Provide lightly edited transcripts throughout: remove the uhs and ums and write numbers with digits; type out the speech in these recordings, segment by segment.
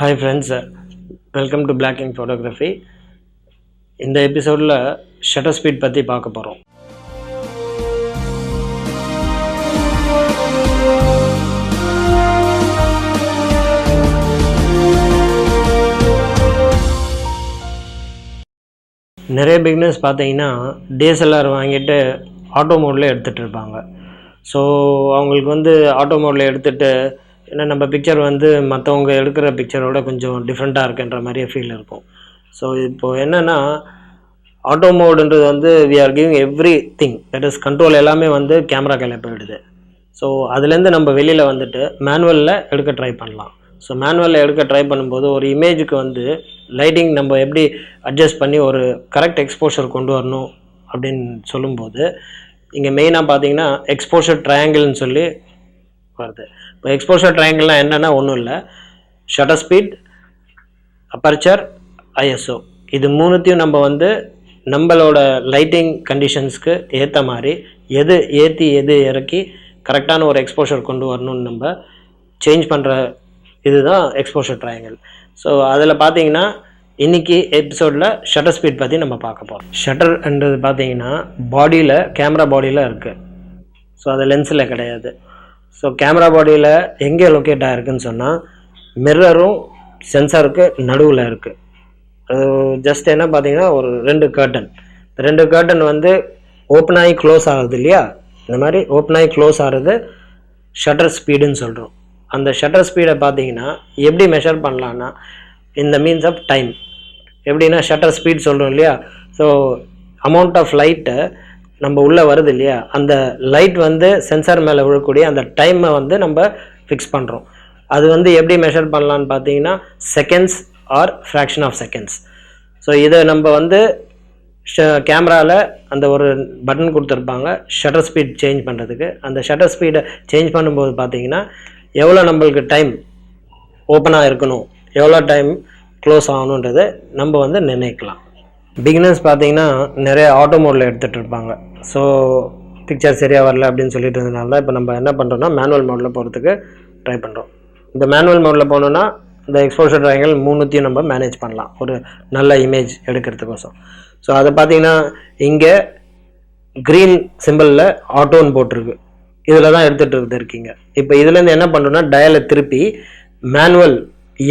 Hi friends, welcome to Black Ink Photography. இந்த எபிசோடில் shutter speed பற்றி பார்க்க போகிறோம். நிறைய பிகினர்ஸ் பார்த்தீங்கன்னா DSLR வாங்கிட்டு ஆட்டோ மோடில் எடுத்துகிட்டு இருப்பாங்க. ஸோ அவங்களுக்கு ஆட்டோ மோடில் எடுத்துகிட்டு ஏன்னா நம்ம பிக்சர் மற்றவங்க எடுக்கிற பிக்சரோட கொஞ்சம் டிஃப்ரெண்ட்டாக இருக்குன்ற மாதிரியே ஃபீல் இருக்கும். ஸோ இப்போது என்னென்னா ஆட்டோ மோடுன்றது we are giving everything, that is control எல்லாமே கேமரா கையில் போயிடுது. ஸோ அதுலேருந்து நம்ம வெளியில் மேனுவலில் எடுக்க ட்ரை பண்ணலாம். ஸோ மேனுவலில் எடுக்க ட்ரை பண்ணும்போது ஒரு இமேஜுக்கு லைட்டிங் நம்ம எப்படி அட்ஜஸ்ட் பண்ணி ஒரு கரெக்ட் எக்ஸ்போஷர் கொண்டு வரணும் அப்படின்னு சொல்லும்போது இங்கே மெயினாக பார்த்தீங்கன்னா எக்ஸ்போஷர் ட்ரையாங்கிள்னு சொல்லி வருது. இப்போ எக்ஸ்போஷர் ட்ரையாங்கிள்னால் என்னென்னா ஒன்றும் இல்லை, ஷட்டர் ஸ்பீட், அப்பர்ச்சர், ISO இது மூணுத்தையும் நம்ம நம்மளோட லைட்டிங் கண்டிஷன்ஸ்க்கு ஏற்ற மாதிரி எது ஏற்றி எது இறக்கி கரெக்டான ஒரு எக்ஸ்போஷர் கொண்டு வரணும்னு நம்ம சேஞ்ச் பண்ணுற இதுதான் எக்ஸ்போஷர் ட்ரையாங்கிள். ஸோ அதில் பார்த்தீங்கன்னா இன்றைக்கி எபிசோடில் ஷட்டர் ஸ்பீட் பற்றி நம்ம பார்க்க போகிறோம். ஷட்டர்ன்றது பார்த்தீங்கன்னா பாடியில், கேமரா பாடியில் இருக்குது. ஸோ அது லென்ஸில் கிடையாது. ஸோ கேமரா பாடியில் எங்கே லொக்கேட் ஆகிருக்குன்னு சொன்னால் மிரரும் சென்சாருக்கு நடுவில் இருக்குது. அது ஜஸ்ட் என்ன பார்த்தீங்கன்னா ஒரு ரெண்டு கர்டன் ஓப்பன் ஆகி க்ளோஸ் ஆகுது இல்லையா, இந்த மாதிரி ஓப்பன் ஆகி க்ளோஸ் ஆகிறது ஷட்டர் ஸ்பீடுன்னு சொல்கிறோம். அந்த ஷட்டர் ஸ்பீடை பார்த்தீங்கன்னா எப்படி மெஷர் பண்ணலான்னா இந்த மீன்ஸ் ஆஃப் டைம். எப்படின்னா ஷட்டர் ஸ்பீட் சொல்கிறோம் இல்லையா, ஸோ அமௌண்ட் ஆஃப் லைட்டை நம்ம உள்ளே வருது இல்லையா, அந்த லைட் சென்சார் மேலே விழக்கூடிய அந்த டைமை நம்ம ஃபிக்ஸ் பண்ணுறோம். அது எப்படி மெஷர் பண்ணலான்னு பார்த்தீங்கன்னா seconds or fraction of seconds. So இதை நம்ம கேமராவில் அந்த ஒரு பட்டன் கொடுத்துருப்பாங்க ஷட்டர் ஸ்பீட் சேஞ்ச் பண்ணுறதுக்கு. அந்த ஷட்டர் ஸ்பீடை சேஞ்ச் பண்ணும்போது பார்த்தீங்கன்னா எவ்வளோ நம்மளுக்கு டைம் ஓப்பனாக இருக்கணும், எவ்வளோ டைம் க்ளோஸ் ஆகணுன்றதை நம்ம நிர்ணயிக்கலாம். பிகினர்ஸ் பார்த்தீங்கன்னா நிறைய ஆட்டோ மோடில் எடுத்துகிட்டு இருப்பாங்க. ஸோ பிக்சர் சரியாக வரல அப்படின்னு சொல்லிட்டு இருந்ததுனால இப்போ நம்ம என்ன பண்ணுறோம்னா மேனுவல் மோடில் போகிறதுக்கு ட்ரை பண்ணுறோம். இந்த மேனுவல் மோடில் போனோன்னா இந்த எக்ஸ்போஷர் ட்ரையாங்கிள் மூணுத்தையும் நம்ம மேனேஜ் பண்ணலாம் ஒரு நல்ல இமேஜ் எடுக்கிறதுக்கோசம். ஸோ அதை பார்த்தீங்கன்னா இங்கே க்ரீன் சிம்பிளில் ஆட்டோன்னு போட்டிருக்கு, இதில் தான் எடுத்துகிட்டு இருக்கீங்க. இப்போ இதுலேருந்து என்ன பண்ணுறோன்னா டயலை திருப்பி மேனுவல்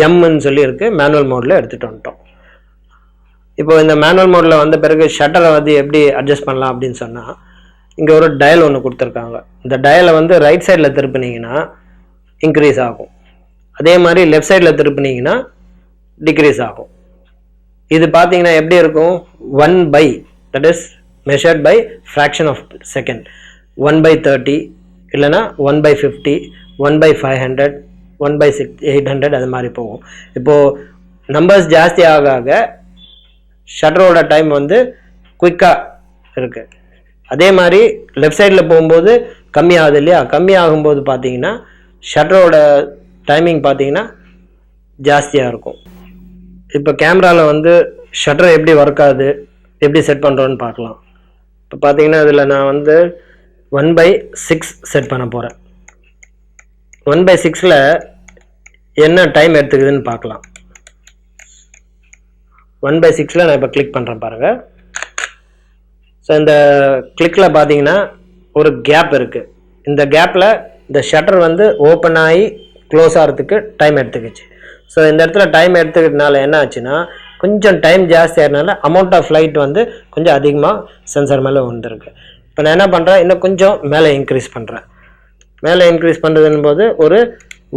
எம்ன்னு சொல்லி இருக்குது, மேனுவல் மோடில் எடுத்துகிட்டு வந்துட்டோம். இப்போ இந்த மேனுவல் மோடில் வந்த பிறகு ஷட்டரை எப்படி அட்ஜஸ்ட் பண்ணலாம் அப்படின்னு சொன்னால் இங்கே ஒரு டயல் ஒன்று கொடுத்துருக்காங்க. இந்த டயலை ரைட் சைடில் திருப்பினீங்கன்னா இன்க்ரீஸ் ஆகும், அதே மாதிரி லெஃப்ட் சைடில் திருப்பினீங்கன்னா டிக்ரீஸ் ஆகும். இது பார்த்தீங்கன்னா எப்படி இருக்கும், 1/, that is measured by fraction of second, 1/30 இல்லைனா 1/50, 1/500, 1/800 அது மாதிரி போகும். இப்போது நம்பர்ஸ் ஜாஸ்தி ஆக ஷட்டரோட டைம் குயிக்காக இருக்குது. அதே மாதிரி லெஃப்ட் சைடில் போகும்போது கம்மியாகுது இல்லையா, கம்மியாகும்போது பார்த்தீங்கன்னா ஷட்டரோட டைமிங் பார்த்தீங்கன்னா ஜாஸ்தியாக இருக்கும். இப்போ கேமராவில் ஷட்டரை எப்படி ஒர்க் ஆகுது, எப்படி செட் பண்ணுறோன்னு பார்க்கலாம். இப்போ பார்த்தீங்கன்னா இதில் நான் 1/6 செட் பண்ண போகிறேன். 1/6ல் என்ன டைம் எடுத்துக்குதுன்னு பார்க்கலாம். 1/6ல் நான் இப்போ கிளிக் பண்ணுறேன் பாருங்கள். ஸோ இந்த கிளிக்கில் பார்த்தீங்கன்னா ஒரு கேப் இருக்குது. இந்த கேப்பில் இந்த ஷட்டர் ஓப்பன் ஆகி க்ளோஸ் ஆகிறதுக்கு டைம் எடுத்துக்கிச்சு. ஸோ இந்த இடத்துல டைம் எடுத்துக்கிட்டனால என்ன ஆச்சுன்னா கொஞ்சம் டைம் ஜாஸ்தி ஆகிறதுனால அமௌண்ட் ஆஃப் லைட் கொஞ்சம் அதிகமாக சென்சார் மேலே வந்துருக்கு. இப்போ நான் என்ன பண்ணுறேன், இன்னும் கொஞ்சம் மேலே இன்க்ரீஸ் பண்ணுறேன். மேலே இன்க்ரீஸ் பண்ணுறதுன்னு போது ஒரு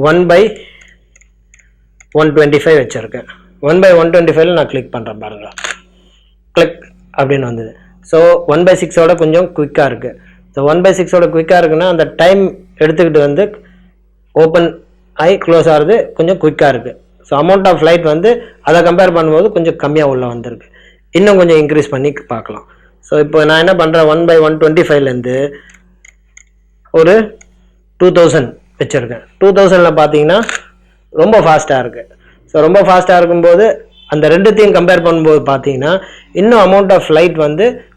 1/125 வச்சுருக்கேன். 1/125 நான் கிளிக் பண்ணுறேன் பாருங்கள், கிளிக் அப்படின்னு வந்தது. ஸோ 1/6ஓட கொஞ்சம் குயிக்காக இருக்குது. ஸோ 1/6ஓட குயிக்காக இருக்குன்னா அந்த டைம் எடுத்துக்கிட்டு ஓப்பன் ஆகி க்ளோஸ் ஆகிறது கொஞ்சம் குயிக்காக இருக்குது. ஸோ அமௌண்ட் ஆஃப் லைட் அதை கம்பேர் பண்ணும்போது கொஞ்சம் கம்மியாக உள்ள வந்திருக்கு. இன்னும் கொஞ்சம் இன்க்ரீஸ் பண்ணி பார்க்கலாம். ஸோ இப்போ நான் என்ன பண்ணுறேன், 1/125லேருந்து ஒரு 2000 வச்சுருக்கேன். 2000ல் பார்த்தீங்கன்னா ரொம்ப ஃபாஸ்ட்டாக இருக்குது. ஸோ ரொம்ப ஃபாஸ்ட்டாக இருக்கும்போது அந்த ரெண்டுத்தையும் கம்பேர் பண்ணும்போது பார்த்தீங்கன்னா இன்னும் அமௌண்ட் ஆஃப் லைட்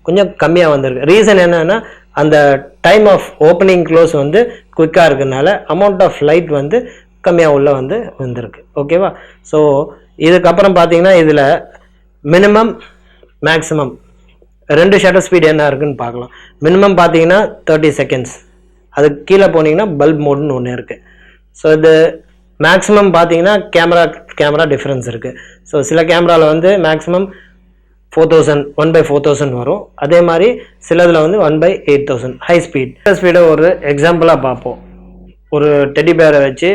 கொஞ்சம் கம்மியாக வந்திருக்கு. ரீசன் என்னென்னா அந்த டைம் ஆஃப் ஓப்பனிங் க்ளோஸ் குயிக்காக இருக்கிறதுனால அமௌண்ட் ஆஃப் லைட் கம்மியாக உள்ள வந்திருக்கு. ஓகேவா? ஸோ இதுக்கப்புறம் பார்த்தீங்கன்னா இதில் மினிமம் மேக்ஸிமம் 2 ஷட்டர் ஸ்பீட் என்ன இருக்குதுன்னு பார்க்கலாம். மினிமம் பார்த்தீங்கன்னா 30 செகண்ட்ஸ், அதுக்கு கீழே போனீங்கன்னா பல்ப் மோடுன்னு ஒன்று இருக்குது. ஸோ இது மேக்ஸிமம் பார்த்தீங்கன்னா கேமரா டிஃப்ரென்ஸ் இருக்குது. ஸோ சில கேமராவில் மேக்ஸிமம் 4000 1/4000 வரும். அதே மாதிரி சிலதில் 1/8000 ஹை ஸ்பீடை ஒரு எக்ஸாம்பிளாக பார்ப்போம். ஒரு டெடி பேரை வச்சு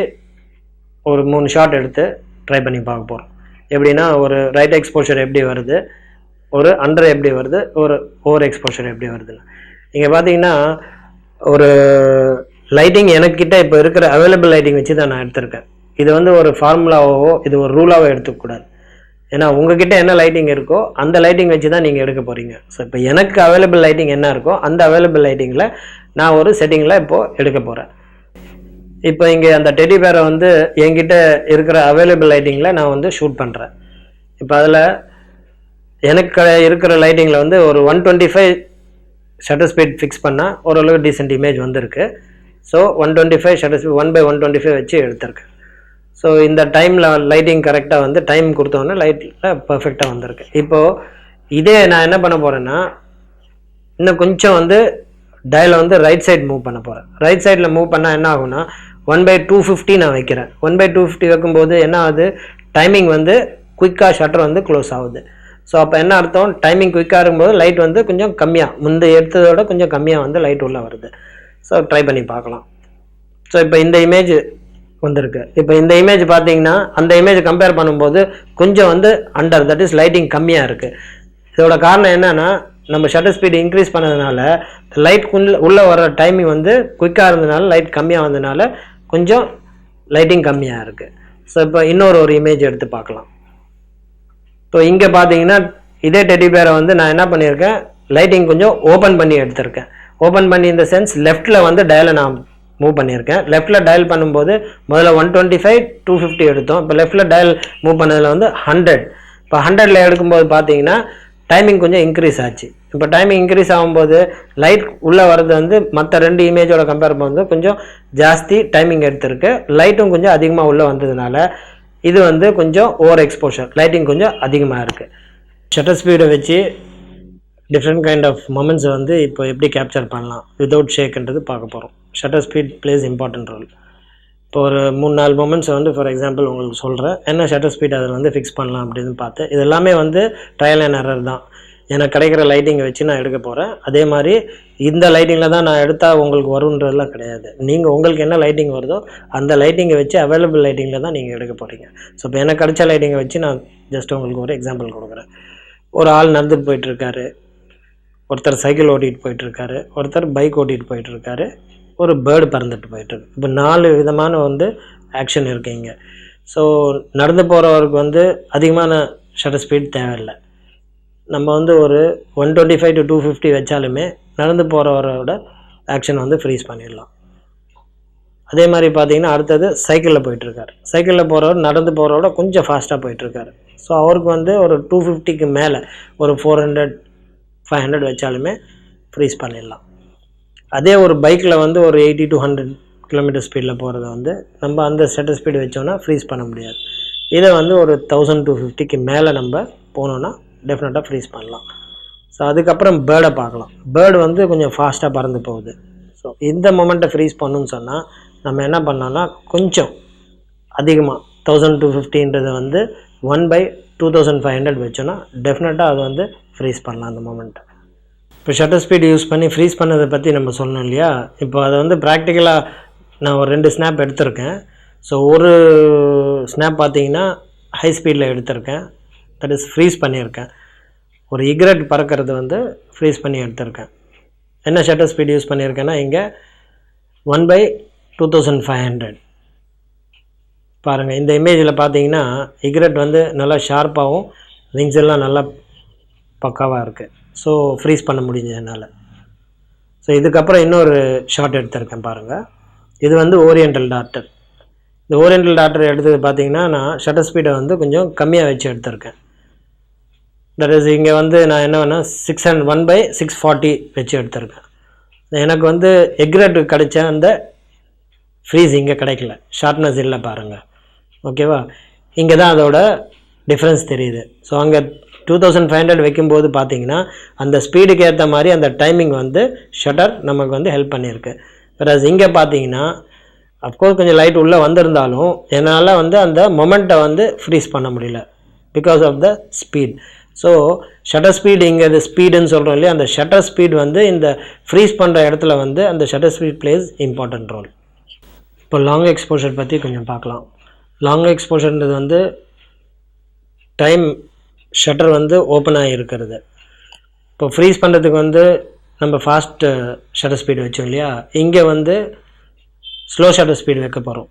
ஒரு 3 ஷாட் எடுத்து ட்ரை பண்ணி பார்க்க போகிறோம். எப்படின்னா ஒரு ரைட் எக்ஸ்போஷர் எப்படி வருது, ஒரு அண்டர் எப்படி வருது, ஒரு ஓவர் எக்ஸ்போஷர் எப்படி வருதுன்னு. இங்கே பார்த்தீங்கன்னா ஒரு லைட்டிங் எனக்கிட்ட இப்போ இருக்கிற அவைலபிள் லைட்டிங் வச்சு தான் நான் எடுத்திருக்கேன். இது ஒரு ஃபார்முலாவோ இது ஒரு ரூலாவோ எடுத்துக்கூடாது. ஏன்னா உங்ககிட்ட என்ன லைட்டிங் இருக்கோ அந்த லைட்டிங் வச்சு தான் நீங்கள் எடுக்க போகிறீங்க. ஸோ இப்போ எனக்கு அவைலபிள் லைட்டிங் என்ன இருக்கோ அந்த அவைலபிள் லைட்டிங்கில் நான் ஒரு செட்டிங்கில் இப்போது எடுக்க போகிறேன். இப்போ இங்கே அந்த டெடி பேரை என்கிட்ட இருக்கிற அவைலபிள் லைட்டிங்கில் நான் ஷூட் பண்ணுறேன். இப்போ அதில் எனக்கு இருக்கிற லைட்டிங்கில் ஒரு 125 ஷட்டர் ஸ்பீட் ஃபிக்ஸ் பண்ணால் ஓரளவுக்கு டீசென்ட் இமேஜ் வந்திருக்கு. ஸோ 125 ஷட்டர் ஸ்பீட் 1/125 வச்சு எடுத்திருக்கேன். ஸோ இந்த டைமில் லைட்டிங் கரெக்டாக டைம் கொடுத்தோன்னே லைட்டில் பர்ஃபெக்டாக வந்திருக்கு. இப்போது இதே நான் என்ன பண்ண போகிறேன்னா இன்னும் கொஞ்சம் டயலை ரைட் சைடு மூவ் பண்ண போகிறேன். ரைட் சைடில் மூவ் பண்ணால் என்ன ஆகும்னா 1/250 நான் வைக்கிறேன். 1/250 வைக்கும்போது என்ன ஆகுது, டைமிங் குயிக்காக ஷட்டர் க்ளோஸ் ஆகுது. ஸோ அப்போ என்ன அர்த்தம், டைமிங் குயிக்காக இருக்கும்போது லைட் கொஞ்சம் கம்மியாக முந்தைய எடுத்ததோட கொஞ்சம் கம்மியாக லைட் உள்ளே வருது. ஸோ ட்ரை பண்ணி பார்க்கலாம். ஸோ இப்போ இந்த இமேஜ் வந்திருக்கு. இப்போ இந்த இமேஜ் பார்த்தீங்கன்னா அந்த இமேஜ் கம்பேர் பண்ணும்போது கொஞ்சம் அண்டர், தட் இஸ் லைட்டிங் கம்மியாக இருக்குது. இதோட காரணம் என்னன்னா நம்ம ஷட்டர் ஸ்பீடு இன்க்ரீஸ் பண்ணதுனால லைட் உள்ளே வர டைமிங் குயிக்காக இருந்ததுனால லைட் கம்மியாக வந்ததுனால கொஞ்சம் லைட்டிங் கம்மியாக இருக்குது. ஸோ இப்போ ஒரு இமேஜ் எடுத்து பார்க்கலாம். ஸோ இங்கே பார்த்தீங்கன்னா இதே டெடி பேரை நான் என்ன பண்ணியிருக்கேன், லைட்டிங் கொஞ்சம் ஓப்பன் பண்ணி எடுத்திருக்கேன். ஓப்பன் பண்ணி இந்த சென்ஸ் லெஃப்ட்டில் டயலை நான் மூவ் பண்ணியிருக்கேன். லெஃப்ட்டில் டயல் பண்ணும்போது முதல்ல 125 250 எடுத்தோம். இப்போ லெஃப்ட்டில் டயல் மூவ் பண்ணதில் 100. இப்போ 100ல் எடுக்கும்போது பார்த்தீங்கன்னா டைமிங் கொஞ்சம் இன்க்ரீஸ் ஆச்சு. இப்போ டைமிங் இன்க்ரீஸ் ஆகும்போது லைட் உள்ளே வர்றது மற்ற 2 இமேஜோட கம்பேர் பண்ணும்போது கொஞ்சம் ஜாஸ்தி டைமிங் எடுத்திருக்கு. லைட்டும் கொஞ்சம் அதிகமாக உள்ளே வந்ததுனால இது கொஞ்சம் ஓவர் எக்ஸ்போஷர், லைட்டிங் கொஞ்சம் அதிகமாக இருக்குது. ஷட்டர் ஸ்பீடை வச்சு டிஃப்ரெண்ட் கைண்ட் ஆஃப் மொமெண்ட்ஸை இப்போ எப்படி கேப்சர் பண்ணலாம் வித்தவுட் ஷேக்ன்றது பார்க்க போகிறோம். Shutter speed plays important role. இப்போ ஒரு 3-4 மொமெண்ட்ஸை ஃபார் எக்ஸாம்பிள் உங்களுக்கு சொல்கிறேன், என்ன ஷட்டர் ஸ்பீட் அதில் ஃபிக்ஸ் பண்ணலாம் அப்படின்னு பார்த்து. இது எல்லாமே ட்ரையல் அண்ட் எரர் தான். எனக்கு கிடைக்கிற லைட்டிங்கை வச்சு நான் எடுக்க போகிறேன். அதே மாதிரி இந்த லைட்டிங்கில் தான் நான் எடுத்தால் உங்களுக்கு வருன்றதுலாம் கிடையாது. நீங்கள் உங்களுக்கு என்ன லைட்டிங் வருதோ அந்த லைட்டிங்கை வச்சு அவைலபிள் லைட்டிங்கில் தான் நீங்கள் எடுக்க போகிறீங்க. ஸோ இப்போ எனக்கு கிடைச்ச லைட்டிங்கை வச்சு நான் ஜஸ்ட் உங்களுக்கு ஒரு எக்ஸாம்பிள் கொடுக்குறேன். ஒரு ஆள் நடந்துட்டு போயிட்டுருக்காரு, ஒருத்தர் சைக்கிள் ஓட்டிகிட்டு போயிட்டுருக்காரு, ஒருத்தர் பைக் ஓட்டிகிட்டு போயிட்டுருக்காரு, ஒரு பேர்டு பறந்துட்டு போயிட்டுருக்கு. இப்போ 4 விதமான ஆக்ஷன் இருக்குங்க. ஸோ நடந்து போகிறவருக்கு அதிகமான ஷட்டர் ஸ்பீட் தேவையில்லை. நம்ம ஒரு 125 to 250 வச்சாலுமே நடந்து போகிறவரோட ஆக்ஷன் ஃப்ரீஸ் பண்ணிடலாம். அதே மாதிரி பார்த்தீங்கன்னா அடுத்தது சைக்கிளில் போயிட்டுருக்காரு. சைக்கிளில் போகிறவர் நடந்து போகிறவோட கொஞ்சம் ஃபாஸ்ட்டாக போயிட்டுருக்காரு. ஸோ அவருக்கு ஒரு 250க்கு மேலே ஒரு 400 500 வச்சாலுமே ஃப்ரீஸ் பண்ணிடலாம். அதே ஒரு பைக்கில் ஒரு 80 to 100 கிலோமீட்டர் ஸ்பீடில் போகிறத நம்ம அந்த ஷட்டர் ஸ்பீடு வச்சோன்னா ஃப்ரீஸ் பண்ண முடியாது. இதை ஒரு 1250க்கு மேலே நம்ம போனோன்னா டெஃபினட்டாக ஃப்ரீஸ் பண்ணலாம். ஸோ அதுக்கப்புறம் பேர்டை பார்க்கலாம். பேர்டு கொஞ்சம் ஃபாஸ்ட்டாக பறந்து போகுது. ஸோ இந்த மொமெண்ட்டை ஃப்ரீஸ் பண்ணணுன்னு சொன்னால் நம்ம என்ன பண்ணோன்னா கொஞ்சம் அதிகமாக 1250ன்றதை 1/2500 வச்சோன்னா டெஃபினட்டாக அது ஃப்ரீஸ் பண்ணலாம் அந்த மொமெண்ட்டை. இப்போ ஷட்டர் ஸ்பீடு யூஸ் பண்ணி ஃப்ரீஸ் பண்ணதை பற்றி நம்ம சொன்னோம் இல்லையா. இப்போ அதை ப்ராக்டிக்கலாக நான் ஒரு 2 ஸ்னாப் எடுத்திருக்கேன். ஸோ ஒரு ஸ்னாப் பார்த்தீங்கன்னா ஹை ஸ்பீடில் எடுத்திருக்கேன், தட் இஸ் ஃப்ரீஸ் பண்ணியிருக்கேன். ஒரு இக்ரெட் பறக்கிறது ஃப்ரீஸ் பண்ணி எடுத்திருக்கேன். என்ன ஷட்டர் ஸ்பீட் யூஸ் பண்ணியிருக்கேன்னா இங்கே 1/2500. பாருங்கள் இந்த இமேஜில் பார்த்தீங்கன்னா இக்ரெட் நல்லா ஷார்ப்பாகவும் விங்ஸ் எல்லாம் நல்லா பக்காவாக இருக்குது. ஸோ ஃப்ரீஸ் பண்ண முடிஞ்சதுனால. ஸோ இதுக்கப்புறம் இன்னொரு ஷாட் எடுத்திருக்கேன் பாருங்கள். இது ஓரியண்டல் டாட்டர். இந்த ஓரியண்டல் டாட்டர் எடுத்தது பார்த்தீங்கன்னா நான் ஷட்டர் ஸ்பீடை கொஞ்சம் கம்மியாக வச்சு எடுத்திருக்கேன். தட் இஸ் இங்கே நான் என்ன வேணால் 1/640 வச்சு எடுத்திருக்கேன். எனக்கு எக்ரெட் கிடைச்ச அந்த ஃப்ரீஸ் இங்கே கிடைக்கல, ஷார்ப்னஸ் இல்லை பாருங்கள். ஓகேவா, இங்கே தான் அதோட டிஃப்ரென்ஸ் தெரியுது. ஸோ அங்கே 2500 வைக்கும்போது பார்த்தீங்கன்னா அந்த ஸ்பீடுக்கு ஏற்ற மாதிரி அந்த டைமிங் வந்து ஷட்டர் நமக்கு வந்து ஹெல்ப் பண்ணியிருக்கு. வேறு இங்கே பார்த்தீங்கன்னா அஃப்கோர்ஸ் கொஞ்சம் லைட் உள்ளே வந்திருந்தாலும் என்னால் வந்து அந்த மொமெண்ட்டை வந்து ஃப்ரீஸ் பண்ண முடியல because of the speed. So shutter speed இங்கே இது ஸ்பீடுன்னு சொல்கிறோம் இல்லையா, அந்த ஷட்டர் ஸ்பீட் வந்து இந்த ஃப்ரீஸ் பண்ணுற இடத்துல வந்து அந்த shutter speed plays important role. இப்போ லாங் எக்ஸ்போஷர் பற்றி கொஞ்சம் பார்க்கலாம். லாங் எக்ஸ்போஷர்ன்றது வந்து டைம் ஷட்டர் வந்து ஓப்பன் ஆகி இருக்கிறது. இப்போ ஃப்ரீஸ் பண்ணுறதுக்கு வந்து நம்ம ஃபாஸ்ட் ஷட்டர் ஸ்பீடு வச்சோம் இல்லையா, இங்கே வந்து ஸ்லோ ஷட்டர் ஸ்பீடு வைக்க போகிறோம்.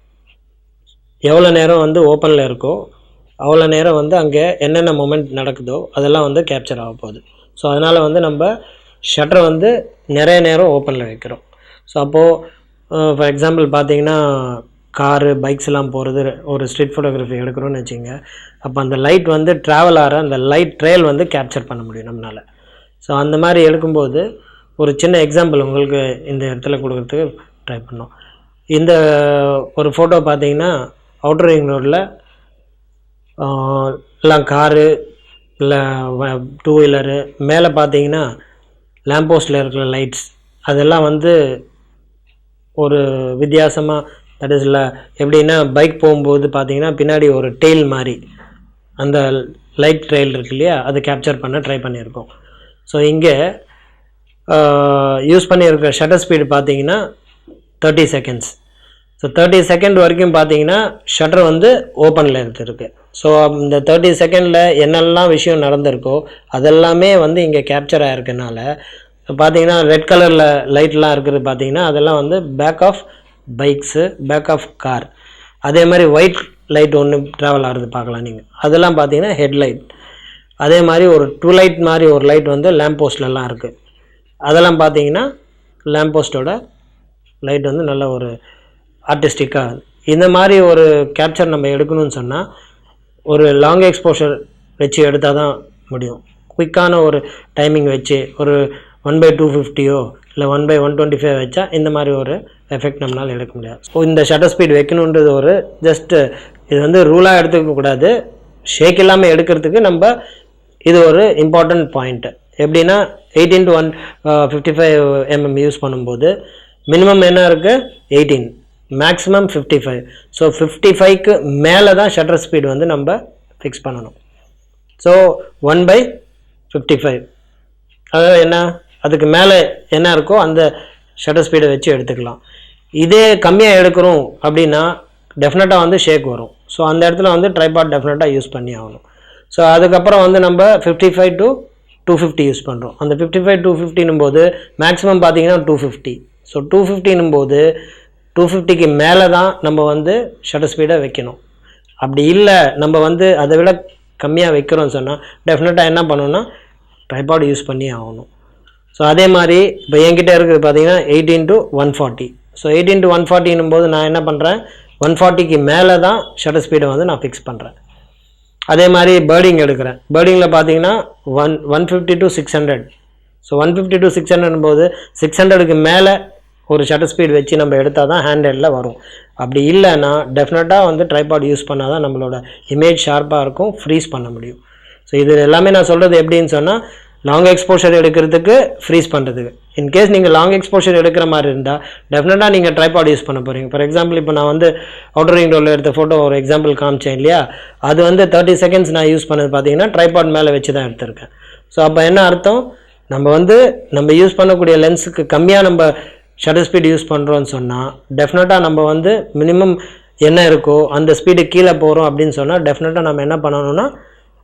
எவ்வளோ நேரம் வந்து ஓப்பனில் இருக்கோ அவ்வளோ நேரம் வந்து அங்கே என்னென்ன மூமெண்ட் நடக்குதோ அதெல்லாம் வந்து கேப்சர் ஆக போகுது. ஸோ அதனால் வந்து நம்ம ஷட்டரை வந்து நிறைய நேரம் ஓப்பனில் வைக்கிறோம். ஸோ அப்போது ஃபார் எக்ஸாம்பிள் பார்த்தீங்கன்னா காரு பைக்ஸ் எல்லாம் போகிறது ஒரு ஸ்ட்ரீட் ஃபோட்டோகிராஃபி எடுக்கிறோன்னு வச்சுங்க. அப்போ அந்த லைட் வந்து ட்ராவல் ஆகிற அந்த லைட் ட்ரெயில் வந்து கேப்சர் பண்ண முடியும் நம்மளால். ஸோ அந்த மாதிரி எடுக்கும்போது ஒரு சின்ன எக்ஸாம்பிள் உங்களுக்கு இந்த இடத்துல கொடுக்குறதுக்கு ட்ரை பண்ணோம். இந்த ஒரு ஃபோட்டோ பார்த்தீங்கன்னா அவுட்டர் ரிங் ரோடில் எல்லாம் காரு இல்லை டூ வீலரு மேலே பார்த்தீங்கன்னா லேம்ப் போஸ்ட்டில் இருக்கிற லைட்ஸ் அதெல்லாம் வந்து ஒரு வித்தியாசமாக, தட் இஸ் இல்லை எப்படின்னா பைக் போகும்போது பார்த்தீங்கன்னா பின்னாடி ஒரு டெயில் மாதிரி அந்த லைட் ட்ரெயில் இருக்கு இல்லையா, அதை கேப்சர் பண்ண ட்ரை பண்ணியிருக்கோம். ஸோ இங்கே யூஸ் பண்ணியிருக்கிற ஷட்டர் ஸ்பீடு பார்த்தீங்கன்னா 30 செகண்ட்ஸ். ஸோ 30 செகண்ட் வரைக்கும் பார்த்தீங்கன்னா ஷட்டர் வந்து ஓப்பனில் இருக்குது. ஸோ இந்த 30 செகண்டில் என்னெல்லாம் விஷயம் நடந்திருக்கோ அதெல்லாமே வந்து இங்கே கேப்சர் ஆகிருக்கனால பார்த்தீங்கன்னா ரெட் கலரில் லைட்லாம் இருக்குது பார்த்தீங்கன்னா அதெல்லாம் வந்து back of bikes, back of car. அதே மாதிரி ஒயிட் லைட் ஒன்று ட்ராவல் ஆகிறது பார்க்கலாம் நீங்கள், அதெல்லாம் பார்த்தீங்கன்னா ஹெட்லைட். அதே மாதிரி ஒரு டூ லைட் மாதிரி ஒரு லைட் வந்து லேம்ப் போஸ்ட்லலாம் இருக்குது, அதெல்லாம் பார்த்தீங்கன்னா லேம்ப் போஸ்ட்டோட லைட் வந்து நல்ல ஒரு ஆர்டிஸ்டிக்காக. இந்த மாதிரி ஒரு கேப்சர் நம்ம எடுக்கணும்னு சொன்னால் ஒரு லாங் எக்ஸ்போஷர் வச்சு எடுத்தால் தான் முடியும். குயிக்கான ஒரு டைமிங் வச்சு ஒரு 1/250 இல்லை 1/125 வச்சா இந்த மாதிரி ஒரு எஃபெக்ட் நம்மளால் எடுக்க முடியாது. ஸோ இந்த ஷட்டர் ஸ்பீட் வைக்கணுன்றது ஒரு ஜஸ்ட்டு இது வந்து ரூலாக எடுத்துக்கக்கூடாது, ஷேக் இல்லாமல் எடுக்கிறதுக்கு நம்ம இது ஒரு இம்பார்ட்டண்ட் பாயிண்ட்டு. எப்படின்னா 18-155 mm யூஸ் பண்ணும்போது மினிமம் என்ன இருக்குது 18, மேக்ஸிமம் 55. ஸோ 55க்கு மேலே தான் ஷட்டர் ஸ்பீடு வந்து நம்ம ஃபிக்ஸ் பண்ணணும். ஸோ 1/55 அதாவது என்ன, அதுக்கு மேலே என்ன இருக்கோ அந்த ஷட்டர் ஸ்பீடை வச்சு எடுத்துக்கலாம். இதே கம்மியாக எடுக்கிறோம் அப்படின்னா டெஃபினட்டாக வந்து ஷேக் வரும். ஸோ அந்த இடத்துல வந்து ட்ரைபாட் டெஃபினட்டாக யூஸ் பண்ணி ஆகணும். ஸோ அதுக்கப்புறம் வந்து நம்ம 55-250 யூஸ் பண்ணுறோம். அந்த 55-250 போது மேக்ஸிமம் பார்த்தீங்கன்னா 250. ஸோ 250 போது 250க்கு மேலே தான் நம்ம வந்து ஷட்டர் ஸ்பீடை வைக்கணும். அப்படி இல்லை நம்ம வந்து அதை விட கம்மியாக வைக்கிறோம்னு சொன்னால் டெஃபினட்டாக என்ன பண்ணணும்னா ட்ரைபாட் யூஸ் பண்ணி ஆகணும். ஸோ அதே மாதிரி இப்போ என்கிட்ட இருக்குது பார்த்தீங்கன்னா 18-140. ஸோ 18-140 போது நான் என்ன பண்ணுறேன் 140க்கு மேலே தான் ஷட்டர் ஸ்பீடை வந்து நான் ஃபிக்ஸ் பண்ணுறேன். அதே மாதிரி பேர்டிங் எடுக்கிறேன். பேர்டிங்கில் பார்த்தீங்கன்னா 150-600. ஸோ 150-600 போது 600க்கு மேலே ஒரு ஷட்டர் ஸ்பீட் வச்சு நம்ம எடுத்தால் தான் ஹேண்டலில் வரும். அப்படி இல்லைன்னா டெஃபினட்டாக வந்து ட்ரைபாட் யூஸ் பண்ணால் தான் நம்மளோட இமேஜ் ஷார்ப்பாக இருக்கும், ஃப்ரீஸ் பண்ண முடியும். ஸோ இது எல்லாமே நான் சொல்கிறது எப்படின்னு சொன்னால் லாங் எக்ஸ்போஷர் எடுக்கிறதுக்கு, ஃப்ரீஸ் பண்ணுறதுக்கு. இன்கேஸ் நீங்கள் லாங் எக்ஸ்போஷர் எடுக்கிற மாதிரி இருந்தால் டெஃபினட்டாக நீங்கள் ட்ரைபாட் யூஸ் பண்ண போகிறீங்க. ஃபார் எக்ஸாம்பிள் இப்போ நான் வந்து அவுட்டர் ரிங் ரோடில் எடுத்த ஃபோட்டோ ஒரு எக்ஸாம்பிள் காமிச்சேன் இல்லையா, அது வந்து 30 செகண்ட்ஸ் நான் யூஸ் பண்ணது பார்த்தீங்கன்னா ட்ரைபாட் மேலே வச்சு தான் எடுத்திருக்கேன். ஸோ அப்போ என்ன அர்த்தம், நம்ம யூஸ் பண்ணக்கூடிய லென்ஸுக்கு கம்மியாக நம்ம ஷட்டர் ஸ்பீட் யூஸ் பண்ணுறோன்னு சொன்னால் டெஃபினட்டாக நம்ம வந்து மினிமம் என்ன இருக்கோ அந்த ஸ்பீடு கீழே போகிறோம் அப்படின்னு சொன்னால் டெஃபினட்டாக நம்ம என்ன பண்ணணும்னா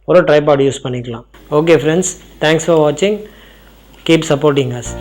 ஒரு ட்ரைபாட் யூஸ் பண்ணிக்கலாம். ஓகே ஃப்ரெண்ட்ஸ், தேங்க்ஸ் ஃபார் வாட்சிங், கீப் சப்போர்ட்டிங் அஸ்.